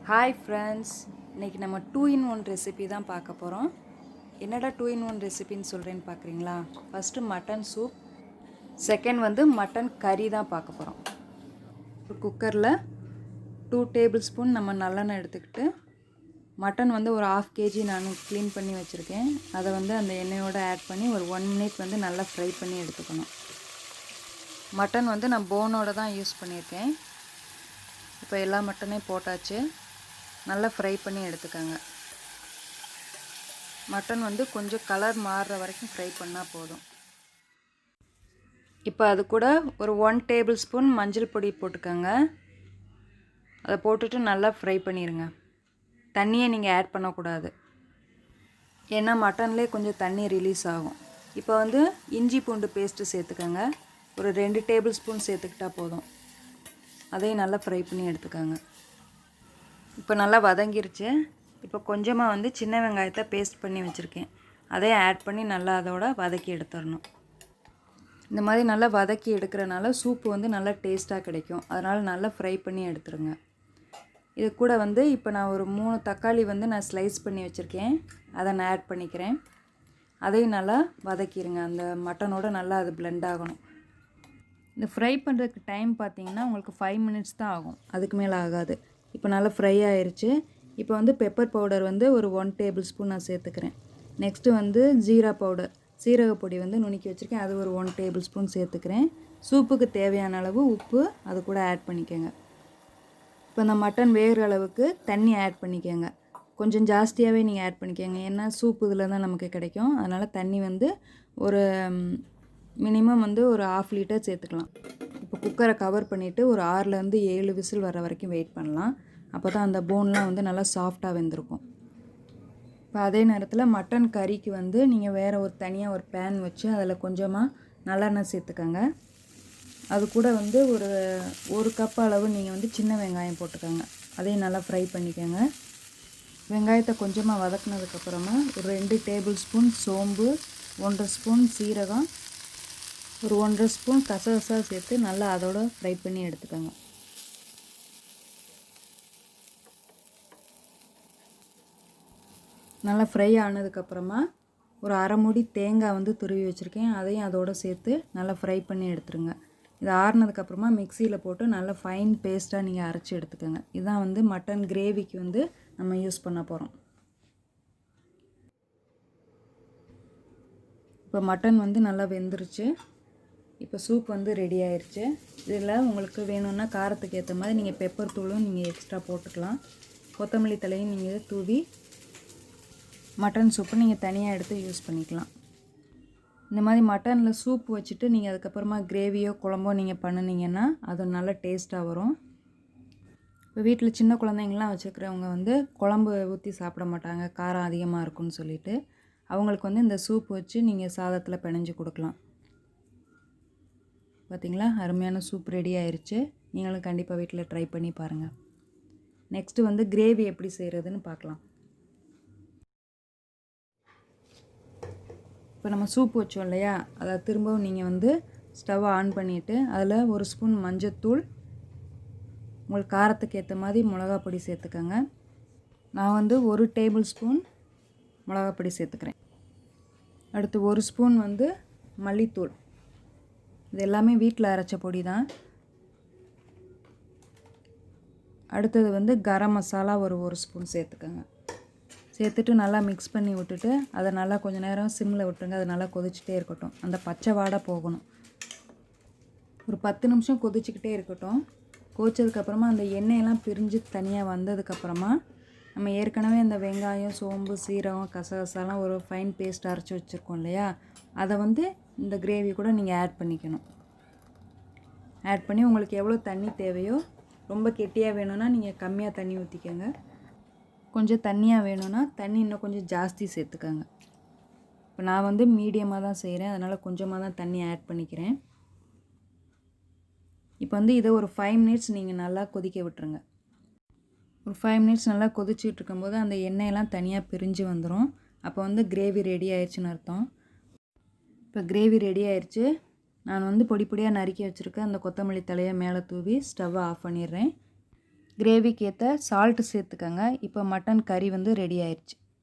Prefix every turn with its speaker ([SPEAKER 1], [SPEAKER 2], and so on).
[SPEAKER 1] Hi friends, இன்றைக்கி நம்ம 2 in 1 recipe தான் பார்க்க போகிறோம். என்னடா 2 in 1 ரெசிபின்னு சொல்கிறேன்னு பார்க்குறீங்களா? ஃபஸ்ட்டு மட்டன் சூப், செகண்ட் வந்து மட்டன் கறி தான் பார்க்க போகிறோம். ஒரு குக்கரில் 2 டேபிள் ஸ்பூன் நம்ம நல்லெண்ணெய் எடுத்துக்கிட்டு, மட்டன் வந்து ஒரு 1/2 kg நான் க்ளீன் பண்ணி வச்சுருக்கேன். அதை வந்து அந்த எண்ணெயோடு ஆட் பண்ணி ஒரு 1 minute வந்து நல்லா ஃப்ரை பண்ணி எடுத்துக்கணும். மட்டன் வந்து நான் போனோட தான் யூஸ் பண்ணியிருக்கேன். இப்போ எல்லா மட்டனையும் போட்டாச்சு, நல்லா ஃப்ரை பண்ணி எடுத்துக்கோங்க. மட்டன் வந்து கொஞ்சம் கலர் மாறுற வரைக்கும் ஃப்ரை பண்ணால் போதும். இப்போ அது கூட ஒரு 1 டேபிள் ஸ்பூன் மஞ்சள் பொடி போட்டுக்கோங்க. அதை போட்டுட்டு நல்லா ஃப்ரை பண்ணிடுங்க. தண்ணியை நீங்கள் ஆட் பண்ணக்கூடாது, ஏன்னா மட்டன்லேயே கொஞ்சம் தண்ணி ரிலீஸ் ஆகும். இப்போ வந்து இஞ்சி பூண்டு பேஸ்ட்டு சேர்த்துக்கோங்க. ஒரு 2 டேபிள் ஸ்பூன் சேர்த்துக்கிட்டால் போதும். அதையும் நல்லா ஃப்ரை பண்ணி எடுத்துக்கோங்க. இப்போ நல்லா வதங்கிருச்சு. இப்போ கொஞ்சமாக வந்து சின்ன வெங்காயத்தை பேஸ்ட் பண்ணி வச்சுருக்கேன், அதையும் ஆட் பண்ணி நல்லா அதோட வதக்கி எடுத்துடணும். இந்த மாதிரி நல்லா வதக்கி எடுக்கிறனால சூப்பு வந்து நல்லா டேஸ்ட்டாக கிடைக்கும். அதனால் நல்லா ஃப்ரை பண்ணி எடுத்துருங்க. இது கூட வந்து இப்போ நான் ஒரு 3 தக்காளி வந்து நான் ஸ்லைஸ் பண்ணி வச்சுருக்கேன், அதை நான் ஆட் பண்ணிக்கிறேன். அதையும் நல்லா வதக்கிடுங்க. அந்த மட்டனோட நல்லா அது பிளெண்ட் ஆகணும். இந்த ஃப்ரை பண்ணுறதுக்கு டைம் பார்த்திங்கன்னா உங்களுக்கு 5 minutes தான் ஆகும், அதுக்கு மேலே ஆகாது. இப்போ நல்லா ஃப்ரை ஆயிடுச்சு. இப்போ வந்து பெப்பர் பவுடர் வந்து ஒரு 1 டேபிள் ஸ்பூன் நான் சேர்த்துக்கிறேன். நெக்ஸ்ட்டு வந்து ஜீரா பவுடர், சீரக பொடி வந்து நுணுக்கி வச்சுருக்கேன், அது ஒரு 1 டேபிள் ஸ்பூன் சேர்த்துக்கிறேன். சூப்புக்கு தேவையான அளவு உப்பு அது கூட ஆட் பண்ணிக்கோங்க. இப்போ இந்த மட்டன் வேகிற அளவுக்கு தண்ணி ஆட் பண்ணிக்கோங்க. கொஞ்சம் ஜாஸ்தியாகவே நீங்கள் ஆட் பண்ணிக்கோங்க, ஏன்னா சூப்பு இதில் தான் நமக்கு கிடைக்கும். அதனால் தண்ணி வந்து ஒரு மினிமம் வந்து ஒரு 1/2 லிட்டர் சேர்த்துக்கலாம். இப்போ குக்கரை கவர் பண்ணிவிட்டு ஒரு 6லேருந்து 7 விசில் வர வரைக்கும் வெயிட் பண்ணலாம். அப்போ தான் அந்த போன்லாம் வந்து நல்லா சாஃப்டாக வெந்திருக்கும். இப்போ அதே நேரத்தில் மட்டன் கறிக்கு வந்து நீங்கள் வேறு ஒரு தனியாக ஒரு பேன் வச்சு அதில் கொஞ்சமாக நல்லெண்ணெய் சேர்த்துக்கோங்க. அது கூட வந்து ஒரு கப் அளவு நீங்கள் வந்து சின்ன வெங்காயம் போட்டுக்கோங்க. அதையும் நல்லா ஃப்ரை பண்ணிக்கோங்க. வெங்காயத்தை கொஞ்சமாக வதக்குனதுக்கப்புறமா ஒரு 2 டேபிள் ஸ்பூன் சோம்பு, 1/2 ஸ்பூன் சீரகம், ஒரு 1/2 ஸ்பூன் கசகசா சேர்த்து நல்லா அதோட ஃப்ரை பண்ணி எடுத்துக்கோங்க. நல்லா ஃப்ரை ஆனதுக்கப்புறமா ஒரு 1/2 மூடி தேங்காய் வந்து துருவி வச்சுருக்கேன், அதையும் அதோடு சேர்த்து நல்லா ஃப்ரை பண்ணி எடுத்துருங்க. இது ஆறுனதுக்கப்புறமா மிக்சியில் போட்டு நல்லா ஃபைன் பேஸ்ட்டாக நீங்கள் அரைச்சி எடுத்துக்கோங்க. இதுதான் வந்து மட்டன் கிரேவிக்கு வந்து நம்ம யூஸ் பண்ண போகிறோம். இப்போ மட்டன் வந்து நல்லா வெந்துருச்சு. இப்போ சூப் வந்து ரெடி ஆயிடுச்சு. இதில் உங்களுக்கு வேணும்னா காரத்துக்கு ஏற்ற மாதிரி நீங்கள் பெப்பர் தூளும் நீங்கள் எக்ஸ்ட்ரா போட்டுக்கலாம். கொத்தமல்லி தலையும் நீங்கள் தூவி மட்டன் சூப்பு நீங்கள் தனியாக எடுத்து யூஸ் பண்ணிக்கலாம். இந்த மாதிரி மட்டனில் சூப் வச்சுட்டு நீங்கள் அதுக்கப்புறமா கிரேவியோ குழம்போ நீங்கள் பண்ணினீங்கன்னா அது நல்லா டேஸ்ட்டாக வரும். இப்போ வீட்டில் சின்ன குழந்தைங்கள்லாம் வச்சுருக்கிறவங்க வந்து குழம்பு ஊற்றி சாப்பிட மாட்டாங்க, காரம் அதிகமாக இருக்குன்னு சொல்லிட்டு, அவங்களுக்கு வந்து இந்த சூப் வச்சு நீங்கள் சாதத்தில் பிணைஞ்சு கொடுக்கலாம். பார்த்திங்களா, அருமையான சூப் ரெடி ஆயிடுச்சு. நீங்களும் கண்டிப்பாக வீட்டில் ட்ரை பண்ணி பாருங்கள். நெக்ஸ்ட்டு வந்து கிரேவி எப்படி செய்கிறதுன்னு பார்க்கலாம். இப்போ நம்ம சூப் வச்சோம் இல்லையா, அதை திரும்பவும் நீங்கள் வந்து ஸ்டவ்வை ஆன் பண்ணிவிட்டு அதில் 1 ஸ்பூன் மஞ்சத்தூள், உங்களுக்கு காரத்துக்கு ஏற்ற மாதிரி மிளகா பொடி சேர்த்துக்கோங்க. நான் வந்து 1 டேபிள் ஸ்பூன் மிளகா பொடி சேர்த்துக்கிறேன். அடுத்து 1 ஸ்பூன் வந்து மல்லித்தூள், இது எல்லாமே வீட்டில் அரைச்ச பொடி தான். அடுத்தது வந்து கரம் மசாலா ஒரு ஸ்பூன் சேர்த்துக்கோங்க. சேர்த்துட்டு நல்லா மிக்ஸ் பண்ணி விட்டுட்டு அதை நல்லா கொஞ்சம் நேரம் சிம்மில் விட்டுருங்க. அது நல்லா கொதிச்சுட்டே இருக்கட்டும், அந்த பச்சை வாடை போகணும். ஒரு 10 நிமிஷம் கொதிச்சுக்கிட்டே இருக்கட்டும். கொதிச்சதுக்கப்புறமா அந்த எண்ணெயெல்லாம் பிரிஞ்சு தனியாக வந்ததுக்கப்புறமா நம்ம ஏற்கனவே இந்த வெங்காயம், சோம்பு, சீரகம், கசகசாலாம் ஒரு ஃபைன் பேஸ்ட் அரைச்சி வச்சுருக்கோம் இல்லையா, அதை வந்து இந்த கிரேவி கூட நீங்கள் ஆட் பண்ணிக்கணும். ஆட் பண்ணி உங்களுக்கு எவ்வளோ தண்ணி தேவையோ, ரொம்ப கெட்டியாக வேணும்னா நீங்கள் கம்மியாக தண்ணி ஊற்றிக்கோங்க, கொஞ்சம் தண்ணியாக வேணும்னா தண்ணி இன்னும் கொஞ்சம் ஜாஸ்தி சேர்த்துக்கோங்க. இப்போ நான் வந்து மீடியமாக தான் செய்கிறேன், அதனால் கொஞ்சமாக தான் தண்ணி ஆட் பண்ணிக்கிறேன். இப்போ வந்து இதை ஒரு 5 minutes நீங்கள் நல்லா கொதிக்க விட்டுருங்க. ஒரு 5 minutes நல்லா கொதிச்சுட்டு இருக்கும்போது அந்த எண்ணெயெல்லாம் தனியாக பிரிஞ்சு வந்துடும். அப்போ வந்து கிரேவி ரெடி ஆயிடுச்சுன்னு அர்த்தம். இப்போ கிரேவி ரெடி ஆயிடுச்சு. நான் வந்து பொடி பொடியாக நறுக்கி வச்சுருக்கேன் அந்த கொத்தமல்லி தலையை மேலே தூவி ஸ்டவ்வை ஆஃப் பண்ணிடுறேன். கிரேவிக்கு ஏற்ற சால்ட்டு சேர்த்துக்கோங்க. இப்போ மட்டன் கறி வந்து ரெடி ஆயிடுச்சு.